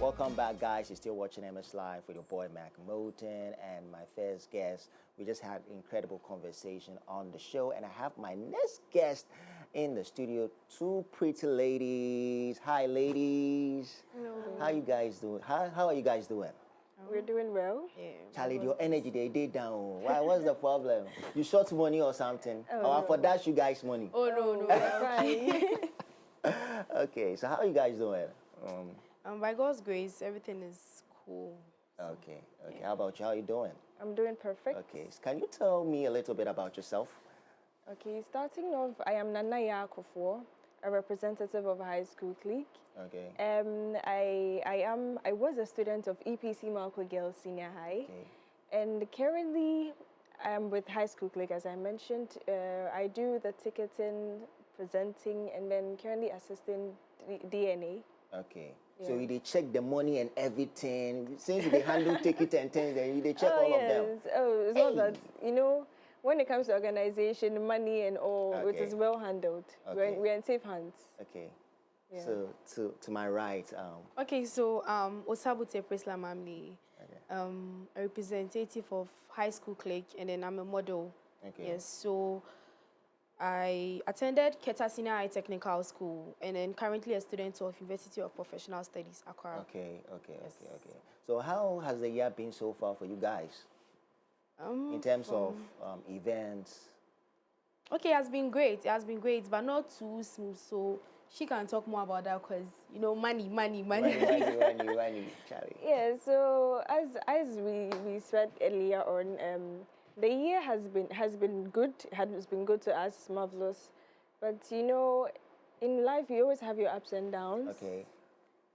Welcome back, guys. You're still watching MS Live with your boy Motin and my first guest. We just had an incredible conversation on the show, and I have my next guest in the studio. Two pretty ladies. Hi, ladies. Hello. How you guys doing? How are you guys doing? We're doing well. Yeah. Charlie, your energy they did down. Why? What's the problem? You short money or something? Oh, or no. for that you guys money? Oh no, Fine. Okay, so how are you guys doing? By God's grace, everything is cool. Okay. How about you? How you doing? I'm doing perfect. Okay, so can you tell me a little bit about yourself? Okay, starting off, I am Nana Yakofo, a representative of High Skul Clique. Okay. I was a student of EPC Malco Girls Senior High, Okay. and currently I'm with High Skul Clique. As I mentioned, I do the ticketing, presenting, and then currently assisting DNA. Okay. Yeah. So you they check the money and everything. Since they handle ticket and things, then you they check all of them. Oh, it's not that, when it comes to organization, money and all, it Okay. is well handled. Okay. We're in safe hands. Okay. Yeah. So to my right, Okay, so Osabute Presla Mamli, okay. a representative of High Skul Clique, and then I'm a model. Okay. Yes, so I attended Keta Senior High Technical School, and then currently a student of University of Professional Studies, Accra. Okay. So how has the year been so far for you guys? In terms of events? Okay, it has been great. It has been great, but not too smooth. So she can talk more about that because, money. Money, Charlie. Yeah, so as we said earlier on, the year has been good. Has been good to us, marvelous. But in life you always have your ups and downs. Okay.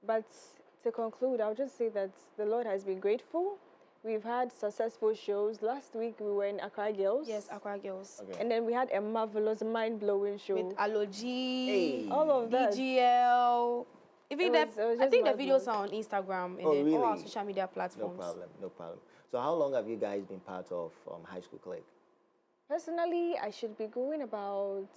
But to conclude, I'll just say that the Lord has been grateful. We've had successful shows. Last week we were in Accra Girls. Yes, Accra Girls. Okay. And then we had a marvelous, mind-blowing show. With Alogy, Hey. All of that. DGL. Even It was I think the just videos are on Instagram and then all our really? social media platforms. No problem. So how long have you guys been part of High Skul Clique? Personally, I should be going about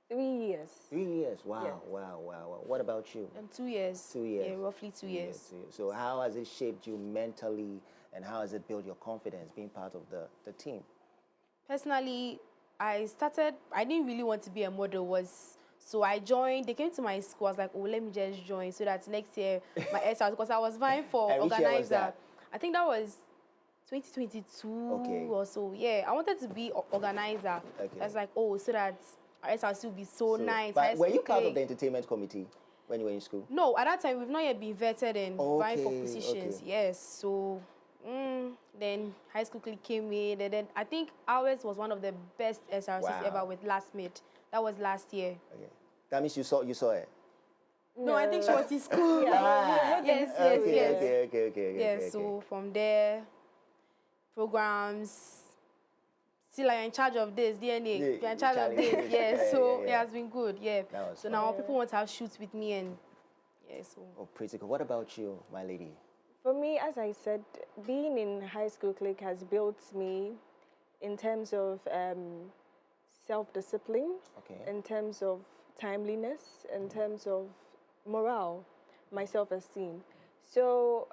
3 years. 3 years. Wow, Yes. wow. What about you? 2 years. 2 years. Yeah, roughly 2 years. So how has it shaped you mentally, and how has it built your confidence being part of the team? Personally, I didn't really want to be a model, so I joined. They came to my school. I was like, oh, let me just join so that next year my SR, because I was vying for And which year was organizer. that? I think that was 2022 or so. Yeah, I wanted to be organizer. Okay. I was like, oh, so that our SRC will be so nice. But High were you Skul part of Clique. the entertainment committee when you were in school? No, at that time, we've not yet been vetted and vying for Okay, positions. okay. Yes, so then High Skul Clique came in, and then I think ours was one of the best SRCs Wow. ever with Last Mid. That was last year. Okay. That means you saw it. No, I think she was in school. Ah. Yes. Okay. Yes, so from there, programs. Still, like, you're in charge of this, DNA. Yeah, You're in charge of Charlie. this. Yeah, Yeah, so yeah. it has been good. Yeah. That was So fun. now people want to have shoots with me, and yeah, so. Oh, pretty cool. What about you, my lady? For me, as I said, being in High Skul Clique has built me in terms of self-discipline, Okay. in terms of timeliness, in terms of morale, my self-esteem. So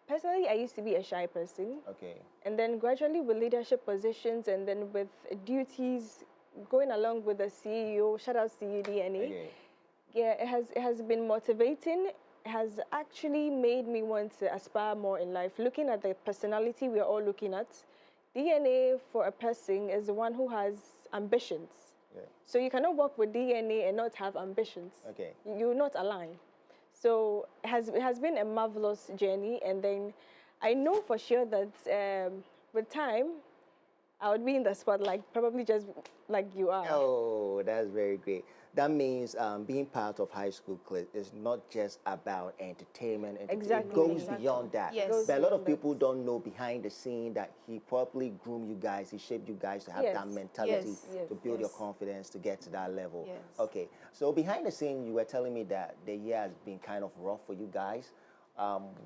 personally, I used to be a shy person. Okay. And then gradually with leadership positions and then with duties going along with the CEO, shout out to you, DNA. Okay. Yeah, it has been motivating. It has actually made me want to aspire more in life. Looking at the personality we are all looking at, DNA for a person is the one who has ambitions. Okay. So you cannot work with DNA and not have ambitions. Okay. You will not align. So it has been a marvelous journey, and then I know for sure that with time, I would be in the spotlight, probably just like you are. Oh, that's very great. That means being part of High School Clique is not just about entertainment. Exactly. It goes Exactly. beyond that. Yes. Goes But a lot of beyond that. people don't know behind the scene that he properly groomed you guys. He shaped you guys to have Yes. that mentality Yes. to build your Yes. confidence to get to that level. Yes. Okay. So behind the scene, you were telling me that the year has been kind of rough for you guys.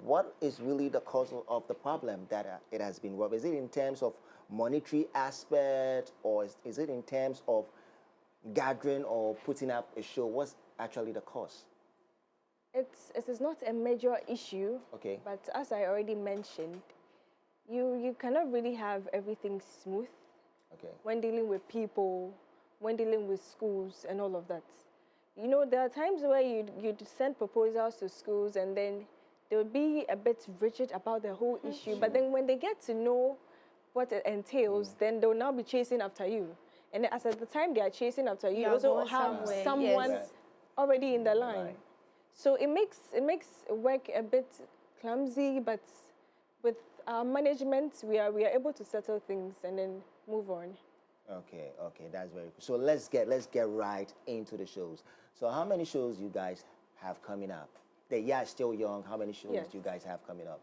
What is really the cause of the problem that it has been rough? Is it in terms of monetary aspect, or is it in terms of gathering or putting up a show? What's actually the cause? It is not a major issue. Okay. But as I already mentioned, you cannot really have everything smooth Okay. when dealing with people, when dealing with schools and all of that. You know, there are times where you'd send proposals to schools and then they would be a bit rigid about the whole issue. But then when they get to know what it entails, then they'll now be chasing after you. And as at the time they are chasing after you, You you are also going have somewhere, someone yes. already in the line. Right. So it makes work a bit clumsy, but with our management, we are able to settle things and then move on. Okay, okay, that's very cool. So let's get right into the shows. So how many shows you guys have coming up? The year is still young. How many shows Yes. do you guys have coming up?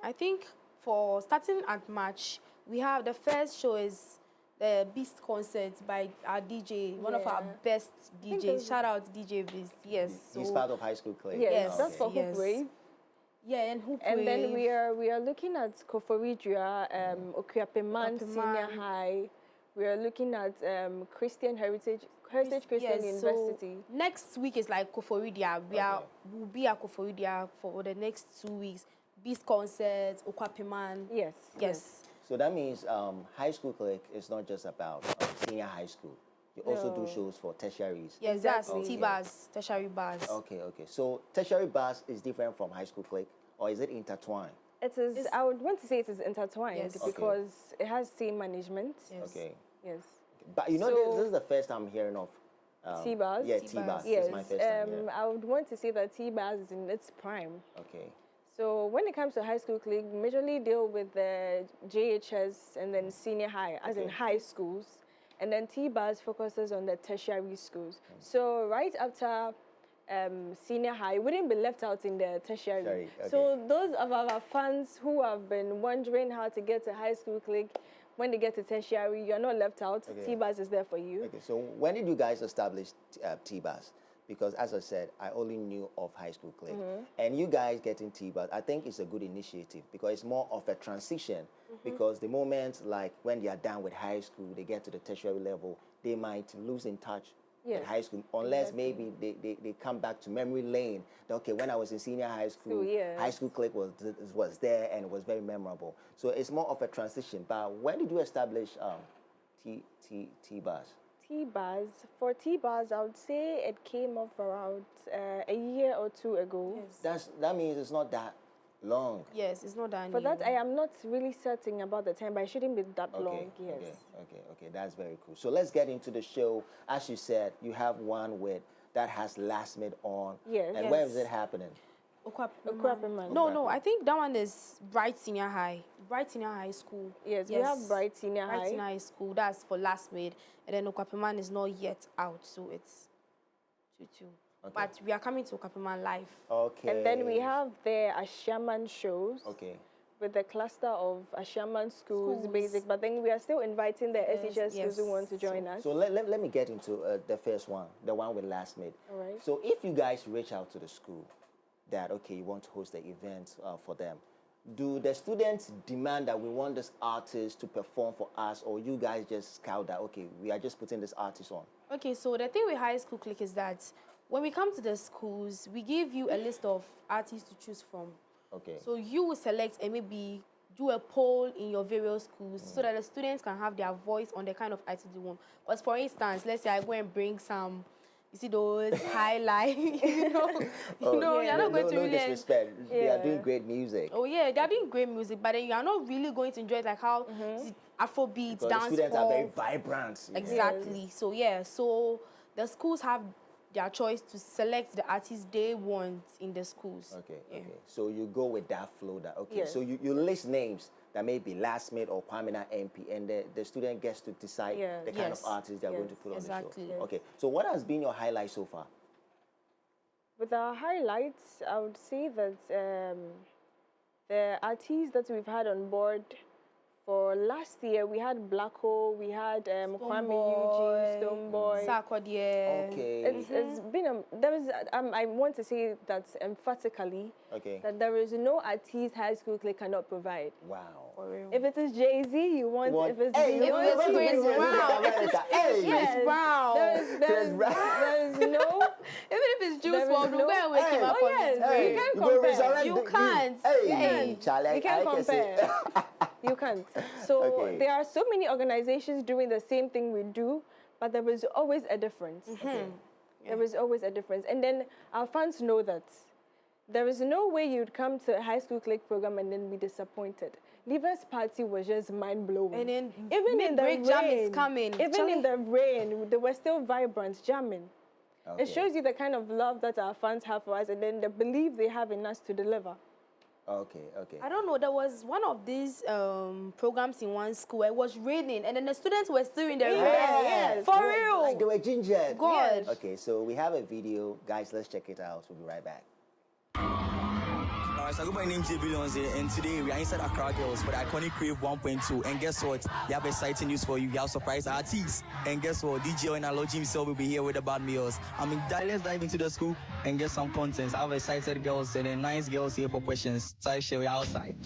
I think for starting at March, we have the first show is the Beast concert by our DJ, one of our Yeah. best think DJs. there's- Shout out DJ Beast. Yes. He's so- part of High School Clique. Yes, Yes. that's for yes. Hope Wave. Yeah, and who And then Brave. we are looking at Koforidua, Okuapeman Senior Okuapeman. High. We are looking at Christian Heritage Christian Yes, so University. next week is like Koforidia. We'll be at Koforidia for the next 2 weeks. Beast concerts, Okwapiman. Yes. Yes. So that means High School Clique is not just about senior high school. You also do No. shows for tertiaries. Yes, Exactly. that's T-bars, tertiary bars. Okay, okay. So tertiary bars is different from High School Clique, or is it intertwined? It is. I would want to say it is intertwined Yes. Okay. because it has same management. Yes. Okay. Yes. But you know, So- this is the first time I'm hearing of T-bars? Yeah, T-bars. T-bars. Yes. This is my first time hearing. I would want to say that T-Bars is in its prime. Okay. So when it comes to High School Clique, majorly deal with the JHS and then senior high, as in Okay. high schools. And then T-Bars focuses on the tertiary schools. So right after senior high, we wouldn't be left out in the tertiary. Tertiary, okay. So those of our fans who have been wondering how to get to High School Clique, when they get to tertiary, you're not left out. Okay. T-Bars is there for you. Okay. So when did you guys establish T-bars? Because as I said, I only knew of High School Clique. And you guys getting T-bars, I think it's a good initiative because it's more of a transition. Because the moment, like when they are done with high school, they get to the tertiary level, they might lose in touch Yes, with high school unless exactly. maybe they come back to memory lane. That, okay, when I was in senior high school, yeah. High School Clique was there and it was very memorable. So it's more of a transition. But when did you establish T-bars? T-Bars, for T-Bars, I would say it came off around a year or two ago. Yes. That means it's not that long. Yes, it's not that For new. that, I am not really certain about the time, but it shouldn't be that long. Yes. Okay. That's very cool. So let's get into the show. As you said, you have one that has last mid on. Yes. And Yes. where is it happening? Okuapeman. No, I think that one is Bright Senior High. Bright Senior High School. Yes, we have Bright Senior Bright High. Senior High School. That's for last mid. And then Okwapiman is not yet out, so it's 2-2. Okay. But we are coming to Okwapiman live. Okay. And then we have the Ashaman shows Okay. with the cluster of Ashaman schools, Schools. basic. But then we are still inviting the Yes, SHS schools who yes. want to join us. So let me get into the first one, the one with last mid. All right. So if you guys reach out to the school that, okay, you want to host the event for them, do the students demand that we want this artist to perform for us, or you guys just scout that, okay, we are just putting this artist on? Okay, so the thing with High School Clique is that when we come to the schools, we give you a list of artists to choose from. Okay. So you will select and maybe do a poll in your various schools so that the students can have their voice on the kind of artist they want. Because for instance, let's say I go and bring some you see those highlight, Oh, you're not going to no really. disrespect. They are doing Yeah. great music. Oh yeah, they're doing great music, but then you are not really going to enjoy it like how Afrobeats, Because the dance students are very hall. vibrant. Yeah. Exactly. So yeah, so the schools have their choice to select the artists they want in the schools. Okay, Yeah. okay. So you go with that flow. That okay. Yes. So you list names that may be last mate or Kwamina MP, and the student gets to decide Yeah. the kind Yes. of artists they're going to Yes. put on Exactly. the show. Okay. So what has been your highlight so far? With our highlights, I would say that the artists that we've had on board for last year, we had Black Hole, we had Kwame Eugene, Stoneboy. Sarkodie. Okay. It's been there is I want to say that emphatically Okay. that there is no artist High School Clique cannot provide. Wow. For real. If it is Jay-Z, you want. What? If it's Hey, Beyonce, if it's Chris Chris Brown, America, hey. Chris Brown. Chris Brown. There is no. Even if it's Juice There is WRLD, no- we're going to wake him Hey. up Oh on yes, this you grave. can't You go compare. resurrect You the- can't. Hey, Hey. Charlie, You can't I can say- compare. You can't. So Okay. there are so many organizations doing the same thing we do, but there is always a difference. Okay. There is always a difference. And then our fans know that. There is no way you'd come to a High School Clique program and then be disappointed. Leavers Party was just mind-blowing. And then even in the mid-break jam is rain, coming. even Charlie. in the rain, they were still vibrant, jamming. Okay. It shows you the kind of love that our fans have for us and then the belief they have in us to deliver. Okay, okay. I don't know, there was one of these programs in one school. It was raining, and then the students were still in the rain. yes. For They were- real. Like they were gingered. God. Yes. Okay, so we have a video. Guys, let's check it out. We'll be right back. So I go by name Billions and today we are inside Accra Girls for the iconic Crave 1.2. And guess what? They have exciting news for you. We have surprise artists. And guess what? DJ Analogy himself will be here with the bad meals. Let's dive into the school and get some contents. I have excited girls and then nice girls here for questions. So I share outside.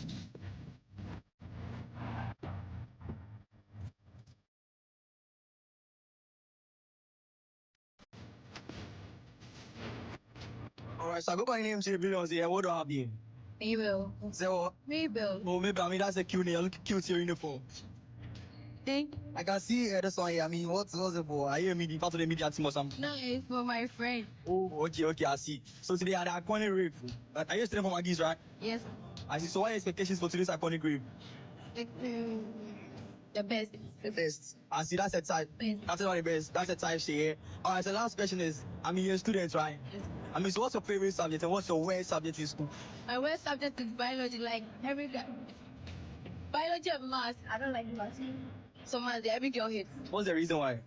Alright, so I go by name Billions here. What do I have here? Mabel. Say what? Mabel. Oh, maybe that's a cute name. Look cute your uniform. Thank I can see this one here. I mean, what's it for? I hear me the part of the media team or something. No, it's for my friend. Oh, okay, I see. So today at the iconic rave. Are you student from Agis, right? Yes. I see. So what are your expectations for today's iconic rave? Like, the best. The best. I see, that's a type. Best. That's not the best. That's a type shit here. Alright, so last question is, I mean, you're students, right? Yes. I mean, so what's your favorite subject and what's your worst subject in school? My worst subject is biology. Like every guy. Biology and math. I don't like math. So math, every girl hates. What's the reason why?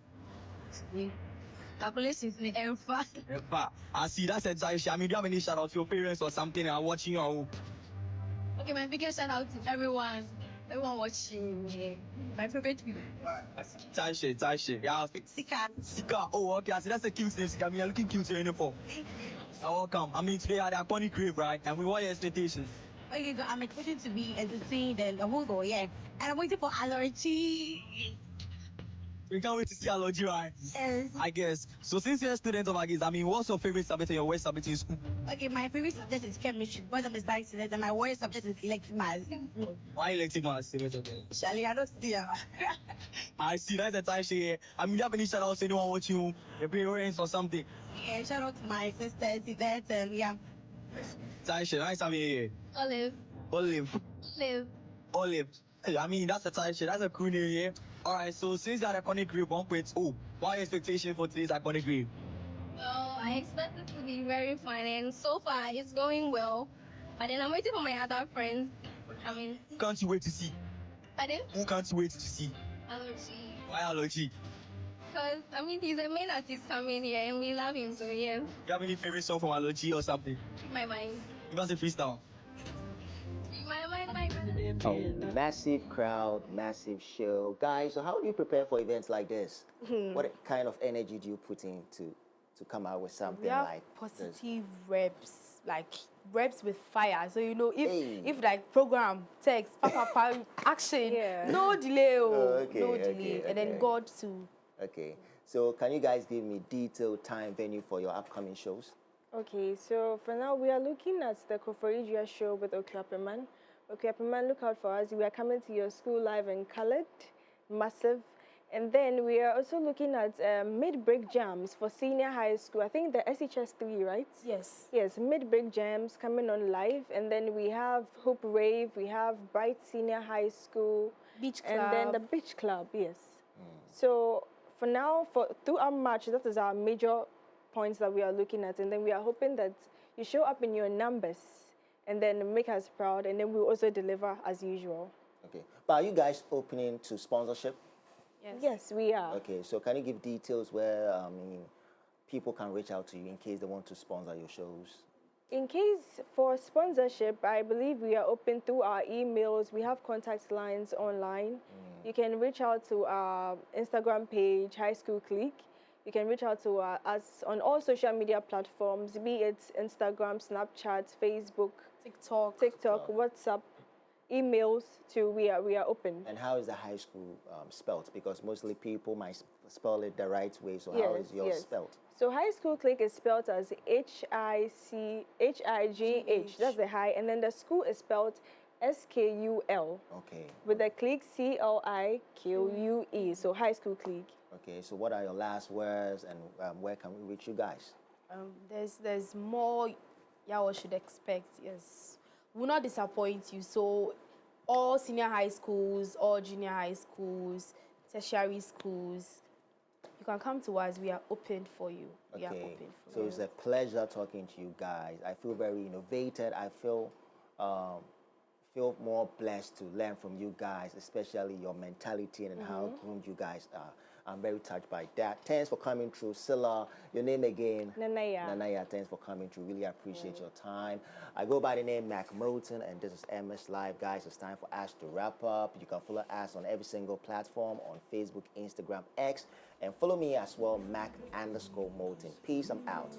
me. Calculations in the fast. I see, that's a type shit. I mean, do you have any shout out to your parents or something that are watching you at home? Okay, my biggest shout out to everyone. Everyone watching me. My favorite people. Type shit. Yeah, Sika. Sika. Oh, okay. I see, that's a cute name, Sika. I mean, you're looking cute in your uniform. You're welcome. I mean, today at the iconic crave, right? And we want your expectations. Okay, so I'm expected to be entertained and I won't go, yeah. And I'm waiting for allergy. We can't wait to see Aloji, right? Yes. I guess. So since you're a student of Agis, I mean, what's your favorite subject and your worst subject in school? Okay, my favorite subject is chemistry, but I'm a science student, and my worst subject is elective math. Why elective maths? Charlie, I don't see her. I see, that's the time she here. I mean, do you have any shout outs to anyone watching you, your parents or something? Yeah, shout out to my sisters, Yvette, and yeah. Taisha, nice having you here. Olive. Olive. Olive. Hey, I mean, that's a Taisha, that's a cool name here. Alright, so since that iconic group 1.0, what are your expectations for today's iconic group? Well, I expect it to be very fun, and so far it's going well. But then I'm waiting for my other friends. I mean, Who can't you wait to see? pardon? Who can't you wait to see? Allergy. Why Aloji? Because, I mean, he's the main artist coming here, and we love him, so yeah, Do you have any favorite song from Aloji or something? my mind. Give us a freestyle. My Oh, massive crowd, massive show. Guys, so how do you prepare for events like this? What kind of energy do you put in to come out with something We have like this? positive reps, like reps with fire. So if Hey. if like program, text, action, Yeah. no delay, Okay, no okay, delay, and then okay. God too. Okay, so can you guys give me detailed time, venue for your upcoming shows? Okay, so for now we are looking at the Koforidua show with Okuapeman. Okuapeman, look out for us. We are coming to your school live in colored, massive, And then we are also looking at mid-break jams for senior high school. I think the SHS3, right? Yes. Yes, mid-break jams coming on live. And then we have Hope Rave, we have Bright Senior High School. Beach And then the club. Beach Club, yes. So for now, throughout March, that is our major points that we are looking at. And then we are hoping that you show up in your numbers and then make us proud. And then we'll also deliver as usual. Okay. But are you guys opening to sponsorship? Yes, we are. Okay, so can you give details where people can reach out to you in case they want to sponsor your shows? In case for sponsorship, I believe we are open through our emails. We have contact lines online. You can reach out to our Instagram page, High Skul Clique. You can reach out to us on all social media platforms, be it Instagram, Snapchat, Facebook, TikTok, WhatsApp, emails too. We are open. And how is the high school spelled? Because mostly people might spell it the right way. So how is yours spelled? So High Skul Clique is spelled as High. That's the high, and then the school is spelled SKUL. Okay. With the clique CLIQUE. So High Skul Clique. Okay. So what are your last words, and where can we reach you guys? There's more y'all should expect. Yes, will not disappoint you. So all senior high schools, all junior high schools, tertiary schools, you can come to us. We are open for you. We are open for so you. it's a pleasure talking to you guys. I feel very innovated. I feel more blessed to learn from you guys, especially your mentality and how groomed you guys are. I'm very touched by that. Thanks for coming through. Silla, your name again? Nanaya, thanks for coming through. Really appreciate your time. I go by the name Mac Motin, and this is MS Live. Guys, it's time for us to wrap up. You can follow us on every single platform, on Facebook, Instagram, X, and follow me as well, Mac_Motin. Peace, I'm out.